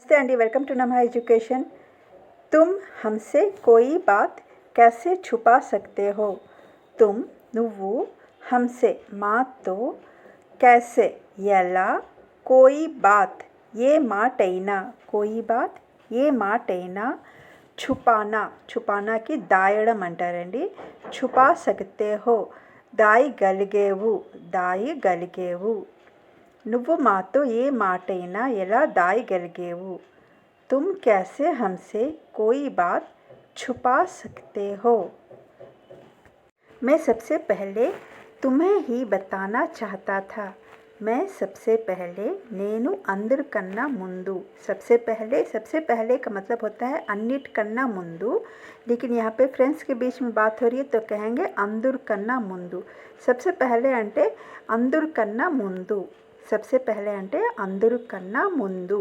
नमस्ते अंडी, welcome to नमा एजुकेशन। तुम हमसे कोई बात कैसे छुपा सकते हो? तुम నువ్వు हमसे మాతో कैसे ఎలా कोई बात ఏ మాటైనా कोई बात ఏ మాటైనా छुपाना छुपानाకి దాయడం అంటారండి. छुपा सकते हो దాయగలిగేవు నువ్వు మాతో ఏ మాటైనా ఎలా దాయగలిగేవు. तुम कैसे हमसे कोई बात छुपा सकते हो? मैं सबसे पहले तुम्हें ही बताना चाहता था. मैं सबसे पहले నేను అందరికన్నా ముందు. सबसे पहले का मतलब होता है अन्निటికన్నా ముందు. लेकिन यहाँ पे फ्रेंड्स के बीच में बात हो रही है तो कहेंगे అందరికన్నా ముందు. सबसे पहले అంటే అందరికన్నా ముందు. सबसे पहले అంటే అందరికన్నా ముందు.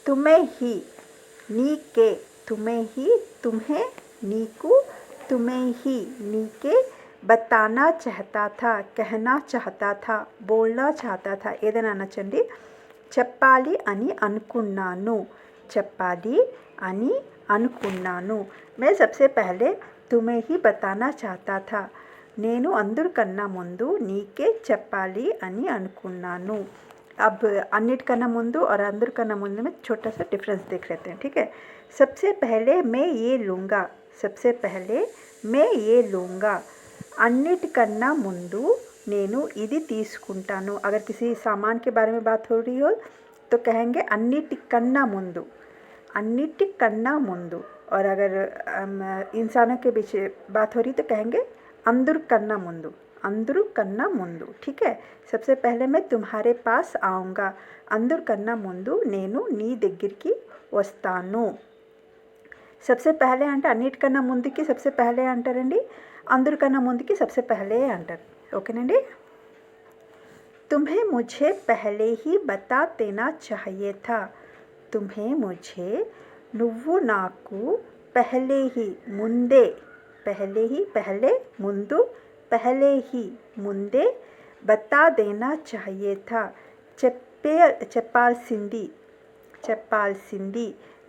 तुम्हें ही नीके तुम्हें ही तुम्हें नीकू तुम्हें ही नीके बताना चाहता था कहना चाहता था बोलना चाहता था ఏదైనా అనొచ్చండి. చెప్పాలి అని అనుకున్నాను చెప్పాలి అని అనుకున్నాను. मैं सबसे पहले तुम्हें ही बताना चाहता था నేను అందరికన్నా ముందు నీకే చెప్పాలి అని అనుకున్నాను. अब अन्निటికన్నా ముందు और అందరికన్నా ముందు में छोटा सा डिफरेंस देख लेते हैं. ठीक है. सबसे पहले मैं ये लूँगा. सबसे पहले मैं ये लूँगा. अन्निటికన్నా ముందు నేను ఇది తీసుకుంటాను. अगर किसी सामान के बारे में बात हो रही हो तो कहेंगे अन्निటికన్నా ముందు अन्निటికన్నా ముందు. और अगर इंसानों के बीच बात हो रही तो कहेंगे అందరికన్నా ముందు. ठीक है. सबसे पहले मैं तुम्हारे पास आऊँगा. అందరికన్నా ముందు నేను నీ దగ్గరికి వస్తాను. सबसे पहले అంటే అన్నిటికన్నా ముందుకి सबसे पहले అంటారండి. అందరికన్నా ముందుకి सबसे पहले అంటారు. ఓకేనండి. तुम्हें मुझे पहले ही बता देना चाहिए था. तुम्हें मुझे నువ్వు నాకు पहले ही ముందే पहले ముందు पहले ही ముందే बता देना चाहिए था చెప్పాల్సింది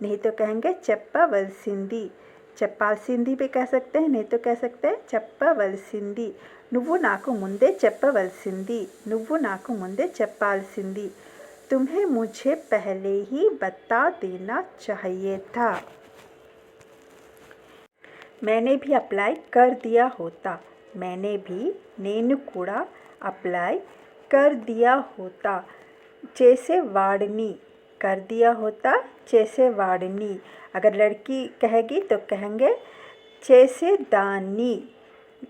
नहीं तो कहेंगे చెప్పాల్సింది भी कह सकते हैं. नहीं तो कह सकते हैं చెప్పవలసింది. నువ్వు నాకు ముందే చెప్పాల్సింది. तुम्हें मुझे पहले ही बता देना चाहिए था. मैंने भी अप्लाई कर दिया होता. मैंने भी నేను కూడా अप्लाई कर दिया होता. చేసేవాడిని कर दिया होता చేసేవాడిని. अगर लड़की कहेगी तो कहेंगे చేసేదాన్ని.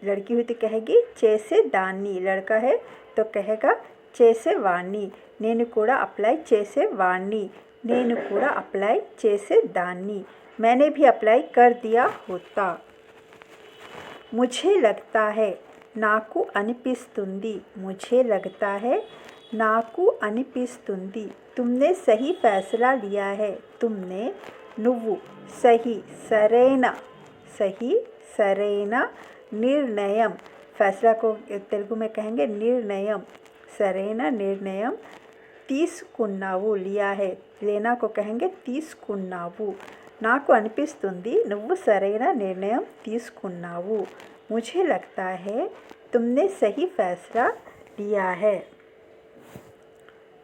लड़की हुई तो कहेगी చేసేదాన్ని. लड़का है तो कहेगा చేసేవాణ్ణి. నేను కూడా అప్లై చేసేవాణ్ణి. నేను కూడా అప్లై చేసేదాన్ని. मैंने भी अप्लाई कर दिया होता. मुझे लगता है నాకు అనిపిస్తుంది. मुझे लगता है నాకు అనిపిస్తుంది. तुमने सही फैसला लिया है. तुमने నువ్వు सही సరైన నిర్ణయం. फैसला को तेलुगु में कहेंगे निर्णयम. సరైన నిర్ణయం తీసుకున్నావు. लिया है. लेना को कहेंगे తీసుకున్నావు. నాకు అనిపిస్తుంది నువ్వు సరైన నిర్ణయం తీసుకున్నావు. मुझे लगता है तुमने सही फैसला लिया है.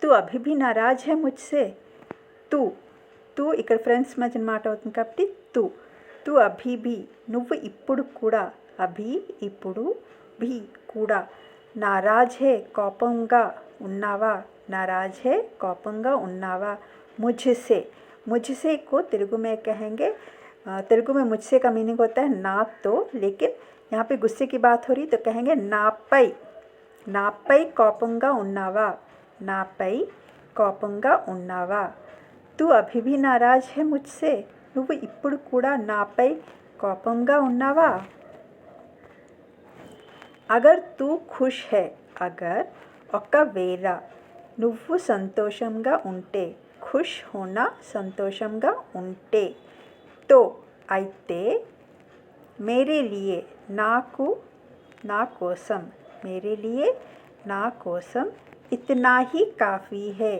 तू अभी भी नाराज़ है मुझसे. तू ఇక్కడ ఫ్రెండ్స్ మధ్య మాట అవుతుంది కాబట్టి तू अभी भी నువ్వు ఇప్పుడు కూడా అభి ఇప్పుడు भी కూడా नाराज़ है కోపంగా ఉన్నావా. मुझसे को तेलुगु में कहेंगे. तेलुगु में मुझसे का मीनिंग होता है ना तो. लेकिन यहाँ पे गुस्से की बात हो रही तो कहेंगे నాపై కోపంగా ఉన్నావా. तू अभी भी नाराज़ है मुझसे. నువ్వు ఇప్పుడు కూడా నాపై కోపంగా ఉన్నావా. अगर तू खुश है. अगर ఒకవేళ నువ్వు సంతోషంగా ఉంటే. खुश होना సంతోషంగా ఉంటే. तो అయితే मेरे लिए నా కోసం इतना ही काफ़ी है.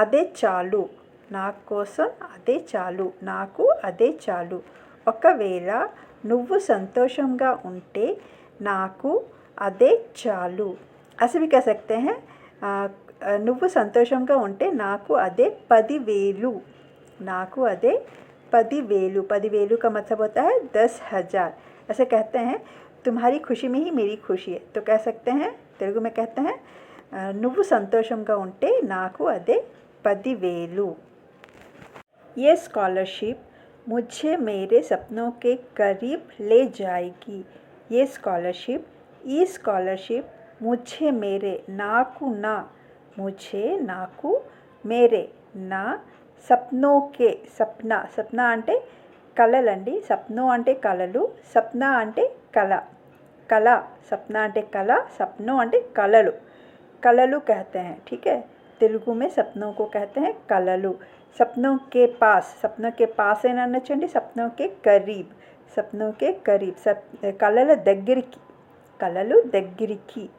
అదే చాలు. నా కోసం అదే చాలు నాకు అదే చాలు ఒకవేళ నువ్వు సంతోషంగా ఉంటే నాకు అదే చాలు ऐसे भी कह सकते हैं నువ్వు సంతోషంగా ఉంటే నాకు అదే 10,000 నాకు అదే 10,000 10,000 का मतलब होता है 10,000 ऐसे कहते हैं तुम्हारी खुशी में ही मेरी खुशी है तो कह सकते हैं तेलुगु में कहते हैं నువ్వు సంతోషంగా ఉంటే నాకు అదే 10,000 ये स्कॉलरशिप मुझे मेरे सपनों के करीब ले जाएगी ये स्कॉलरशिप ఈ స్కాలర్షిప్ मुझे मेरे నాకు నా मुझे నాకు मेरे నా సప్నో కే సప్నా సప్నా అంటే కలలండి సప్నో అంటే కలలు సప్నా అంటే కళ కళ సప్నా అంటే కళ సప్నో అంటే కలలు कललू कहते हैं ठीक है तेलुगु में सपनों को कहते हैं कललू सपनों के पास है ना चंडी सपनों के करीब सब कलल दग्गिरिकी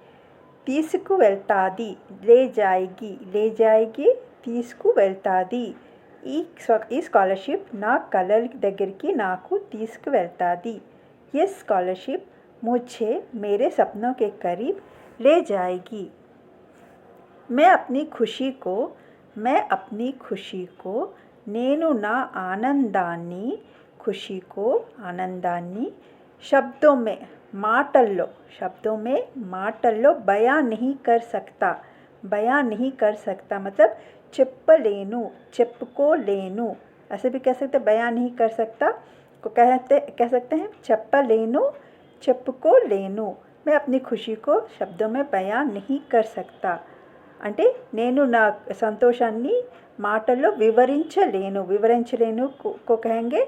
తీసుకు వెళ్తాది ले जाएगी తీసుకు వెళ్తాది ఈ స్కాలర్షిప్ నా కలల దగ్గరికి నాకు తీసుకు వెళ్తాది ये स्कॉलरशिप मुझे मेरे सपनों के करीब ले जाएगी मैं अपनी खुशी को నేను నా ఆనందాన్ని शब्दों में మాటల్లో बयान नहीं कर सकता मतलब చెప్పుకోలేను ऐसे भी कह सकते बयान नहीं कर सकता को कह सकते हैं చెప్పుకోలేను मैं अपनी खुशी को शब्दों में बयान नहीं कर सकता అంటే నేను నా సంతోషాన్ని మాటల్లో వివరించలేను को कहेंगे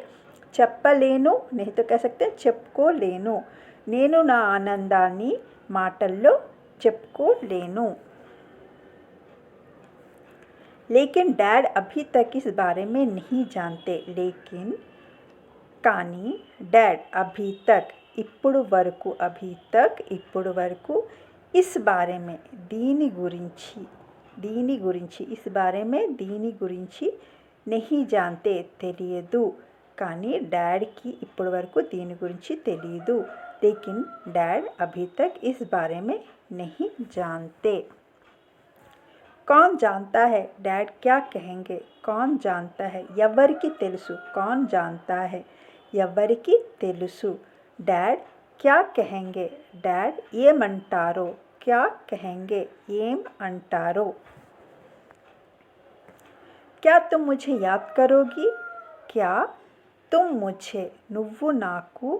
చెప్పలేను नहीं तो कह सकते చెప్పుకోలేను నేను నా ఆనందాన్ని మాటల్లో చెప్పుకోలేను लेकिन डैड अभी तक इस बारे में नहीं जानते కానీ डैड अभी तक ఇప్పుడు వరకు इस बारे में దీని గురించి इस बारे में దీని గురించి नहीं जानते తెలియదు కానీ డాడ్కి ఇప్పటి వరకు దీని గురించి తెలియదు लेकिन डैड अभी तक इस बारे में नहीं जानते कौन जानता है डैड क्या कहेंगे कौन जानता है ఎవరికి తెలుసు कौन जानता है ఎవరికి తెలుసు डैड क्या कहेंगे डैड ఏమంటారో क्या कहेंगे ఏం అంటారో क्या तुम मुझे याद करोगी क्या तुम मुझे నువ్వు నాకు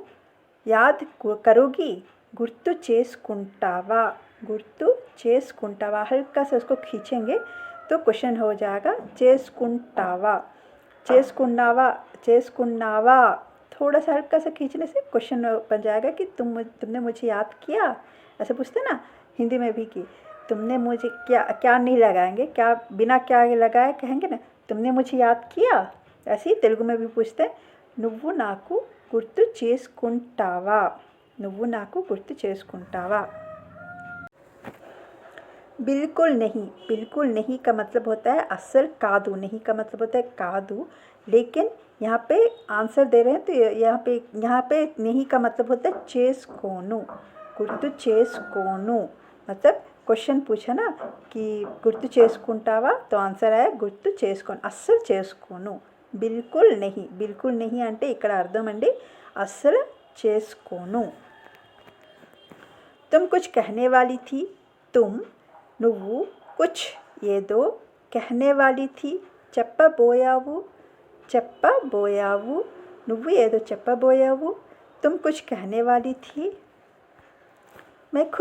याद करोगी గుర్తు చేసుకుంటావా हल्का सा उसको खींचेंगे तो क्वेश्चन हो जाएगा చేసుకున్నావా थोड़ा सा हल्का सा खींचने से क्वेश्चन बन जाएगा कि तुमने मुझे याद किया ऐसे पूछते ना हिंदी में भी कि तुमने मुझे क्या नहीं लगाएंगे क्या बिना क्या लगाए कहेंगे ना तुमने मुझे याद किया ऐसे ही तेलुगु में भी पूछते हैं నువ్వు నాకు గుర్తు చేసుకుంటావా बिल्कुल नहीं का मतलब होता है असल कादू नहीं का मतलब होता है कादू लेकिन यहाँ पे आंसर दे रहे हैं तो यहाँ पे नहीं का मतलब होता है చేసుకోను గుర్తు చేసుకోను मतलब क्वेश्चन पूछा ना कि గుర్తు చేసుకుంటావా तो आंसर आया గుర్తు చేసుకోను అస్సలు చేసుకోను बिल्कुल नहीं అంటే ఇక్కడ అర్థం అండి అస్సలు చేసుకోను तुम कुछ कहने वाली थी నువ్వు కుచ్ ఏదో कहने वाली थी చెప్పబోయావు నువ్వు ఏదో చెప్పబోయావు तुम कुछ कहने वाली थी मैं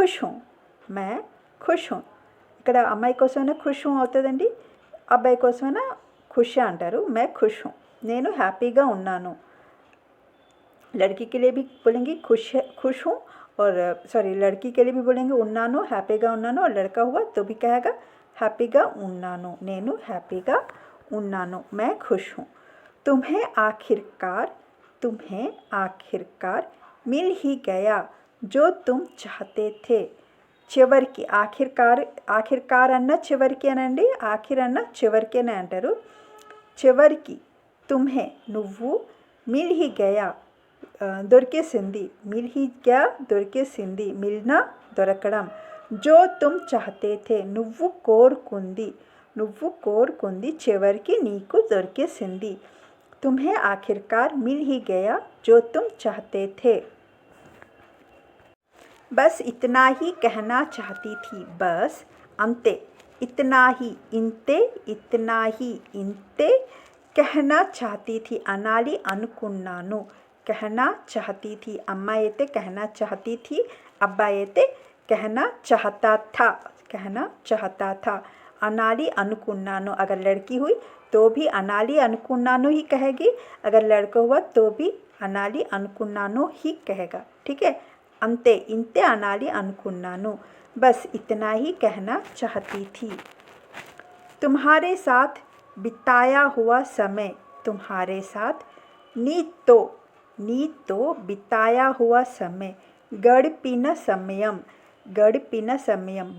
खुश हूँ ఇక్కడ అమ్మాయి కోసమైనా ఖుష్ హూ అవుతుందండి అబ్బాయి కోసమైనా ఖుష్ అంటారు मैं खुश हूँ నేను హ్యాపీగా ఉన్నాను लड़की के लिए भी बोलेंगे खुश हूँ और सॉरी लड़की के लिए भी बोलेंगे ఉన్నాను హ్యాపీగా ఉన్నాను और लड़का हुआ तो भी कहेगा హ్యాపీగా ఉన్నాను నేను హ్యాపీగా ఉన్నాను मैं खुश हूँ तुम्हें आखिरकार मिल ही गया जो तुम चाहते थे చివరికి ఆఖిర్కార్ అన్న చివరికి అనండి ఆఖిర్ అన్న చివరికి అని అంటారు చివరికి तुम्हें నువ్వు మిల్ హీ గయా దొరికేసింది మిల్ హీ గయా దొరికేసింది మిల్నా దొరకడం जो तुम चाहते थे నువ్వు కోరుకుంది చివరికి నీకు దొరికేసింది तुम्हें आखिरकार मिल ही गया जो तुम चाहते थे बस इतना ही कहना चाहती थी बस अंते इतना ही इंते कहना चाहती थी अनाली अनुकुन्नानु कहना चाहती थी अम्मा ये कहना चाहती थी अब्बा ये कहना चाहता था अनाली अनुकुन्नानु अगर लड़की हुई तो भी अनाली अनुकुन्नानु ही कहेगी अगर लड़का हुआ तो भी अनाली अनुकुन्नानु ही कहेगा ठीक है अंते इंते अनाली अनुकुन्नानु बस इतना ही कहना चाहती थी तुम्हारे साथ बिताया हुआ समय तुम्हारे साथ नीत तो बिताया हुआ समय गड़पिन समयम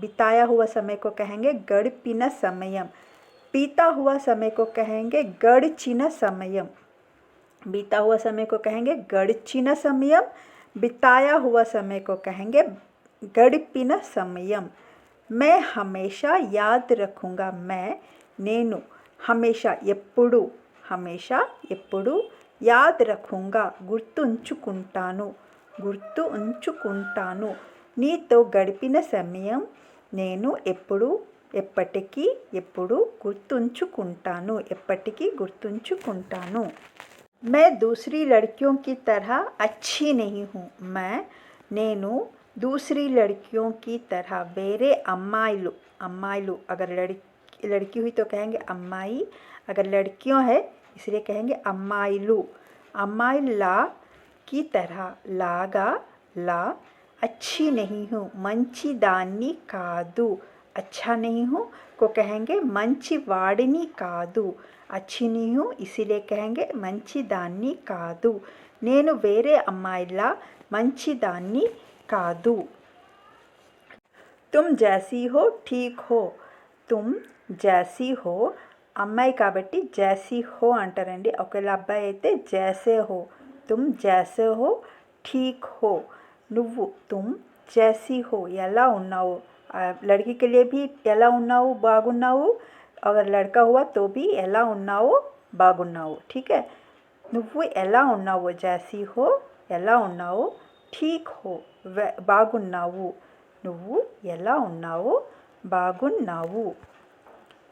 बिताया हुआ समय को कहेंगे गड़पिन समयम बीता हुआ समय को कहेंगे गड़चिन समयम बीता हुआ समय को कहेंगे गड़चिन समयम बिताया हुआ समय को कहेंगे गड़पिन समयम मैं हमेशा याद रखूँगा నేను हमेशा ఎప్పుడు యాద్ రఖూంగా గుర్తుంచుకుంటాను నీతో గడిపిన సమయం నేను ఎప్పటికీ గుర్తుంచుకుంటాను मैं दूसरी लड़कियों की तरह अच्छी नहीं हूँ నేను दूसरी लड़कियों की तरह వేరే అమ్మాయిలు अगर लड़की हुई तो कहेंगे अम्माई अगर लड़कियों है इसलिए कहेंगे अम्माईला की तरह ला अच्छी नहीं हूँ मंची दानी कादू अच्छा नहीं हूँ को कहेंगे मंची वाड़नी कादू अच्छी नहीं हूँ इसीलिए कहेंगे मंची दानी कादू నేను వేరే అమ్మాయిలా మంచి దాన్ని కాదు तुम जैसी हो ठीक हो तुम जैसी हो అమ్మాయి కాబట్టి जैसी हो అంటారండి ఒకవేళ అబ్బాయి అయితే जैसे हो तुम जैसे हो ठीक हो నువ్వు तुम जैसी हो ఎలా ఉన్నావు लड़की के लिए भी ఎలా ఉన్నావు బాగున్నావు अगर लड़का हुआ तो भी ఎలా ఉన్నావు బాగున్నావు ठीक है నువ్వు ఎలా ఉన్నావు जैसी हो ఎలా ఉన్నావు ठीक हो బాగున్నావు నువ్వు ఎలా ఉన్నావు బాగున్నావు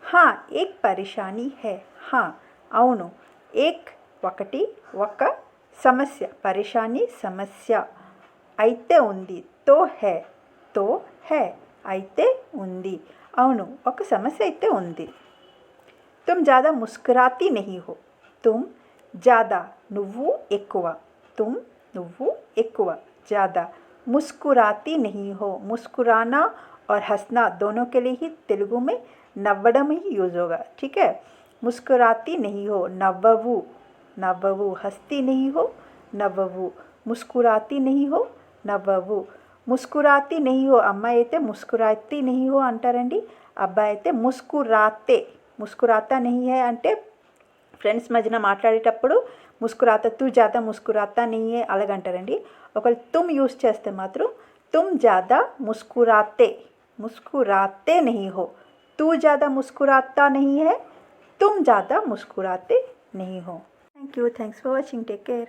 हाँ एक परेशानी है हाँ అవును एक ఒక సమస్య పరేషాని సమస్య అయితే ఉంది तो है అయితే ఉంది అవును ఒక సమస్య అయితే ఉంది तुम ज़्यादा मुस्कुराती नहीं हो तुम ज़्यादा నువ్వు ఎక్కువ तुम నువ్వు ఎక్కువ ज़्यादा मुस्कुराती नहीं हो मुस्कुराना और हंसना दोनों के लिए ही तेलुगु में नव्वडम ही यूज़ होगा ठीक है मुस्कुराती नहीं हो नव्ववु हंसती नहीं हो नव्ववु मुस्कुराती नहीं हो नव्ववु मुस्कुराती नहीं हो अम्मा అయితే मुस्कुराती नहीं हो అంటారండి అబ్బాయి అయితే ముస్కురాతా नहीं है అంటే ఫ్రెండ్స్ మధ్యన మాట్లాడేటప్పుడు ముస్కురాతా తూ ज़्यादा ముస్కురాతా नहीं है అలాగంటారండి ఒకవేళ तुम యూస్ చేస్తే మాత్రం तुम ज़्यादा मुस्कुराते नहीं हो तू ज़्यादा मुस्कुराता नहीं है तुम ज़्यादा मुस्कुराते नहीं हो thank you thanks for watching take care